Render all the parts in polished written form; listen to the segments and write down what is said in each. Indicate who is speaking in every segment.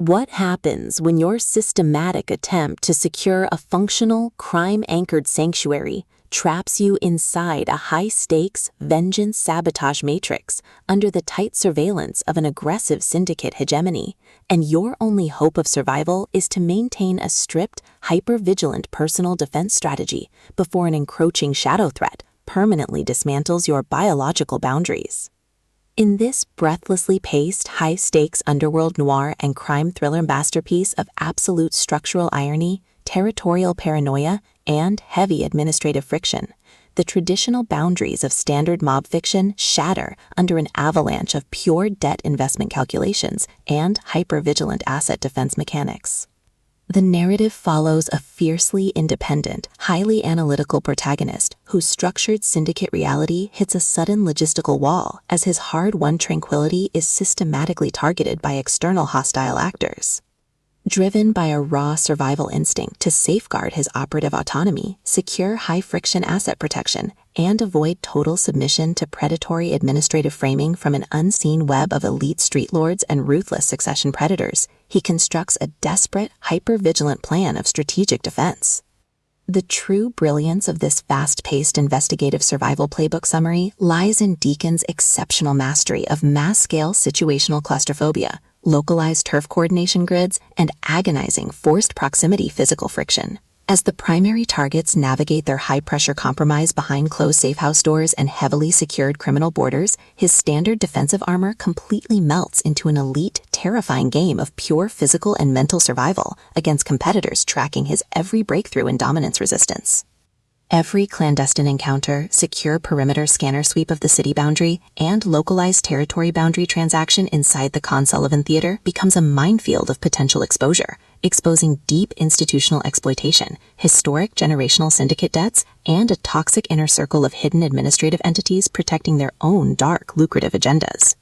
Speaker 1: What happens when your systematic attempt to secure a functional, crime-anchored sanctuary traps you inside a high-stakes, vengeance-sabotage matrix under the tight surveillance of an aggressive syndicate hegemony, and your only hope of survival is to maintain a strict, hyper-vigilant personal defense strategy before an encroaching shadow threat permanently dismantles your biological boundaries? In this breathlessly paced, high-stakes underworld noir and crime thriller masterpiece of absolute structural irony, territorial paranoia, and heavy administrative friction, the traditional boundaries of standard mob fiction shatter under an avalanche of pure debt investment calculations and hyper-vigilant asset defense mechanics. The narrative follows a fiercely independent, highly analytical protagonist whose structured syndicate reality hits a sudden logistical wall as his hard-won tranquility is systematically targeted by external hostile actors. Driven by a raw survival instinct to safeguard his operative autonomy, secure high-friction asset protection, and avoid total submission to predatory administrative framing from an unseen web of elite street lords and ruthless succession predators, he constructs a desperate, hyper-vigilant plan of strategic defense. The true brilliance of this fast-paced investigative survival playbook summary lies in Deacon's exceptional mastery of mass-scale situational claustrophobia, localized turf coordination grids, and agonizing forced proximity physical friction. As the primary targets navigate their high-pressure compromise behind closed safehouse doors and heavily secured criminal borders, his standard defensive armor completely melts into an elite, terrifying game of pure physical and mental survival against competitors tracking his every breakthrough in dominance resistance. Every clandestine encounter, secure perimeter scanner sweep of the city boundary, and localized territory boundary transaction inside the Conn Sullivan Theater becomes a minefield of potential exposure, exposing deep institutional exploitation, historic generational syndicate debts, and a toxic inner circle of hidden administrative entities protecting their own dark, lucrative agendas.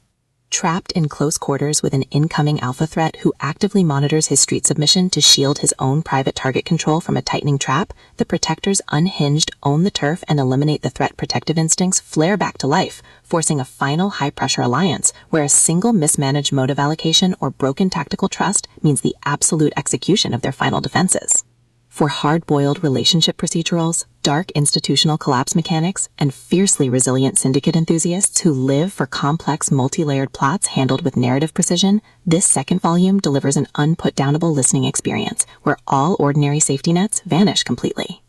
Speaker 1: Trapped in close quarters with an incoming alpha threat who actively monitors his street submission to shield his own private target control from a tightening trap, the Protector's unhinged own the turf and eliminate the threat protective instincts flare back to life, forcing a final high-pressure alliance where a single mismanaged motive allocation or broken tactical trust means the absolute execution of their final defenses. For hard-boiled relationship procedurals, dark institutional collapse mechanics, and fiercely resilient syndicate enthusiasts who live for complex multi-layered plots handled with narrative precision, this second volume delivers an unput-downable listening experience where all ordinary safety nets vanish completely.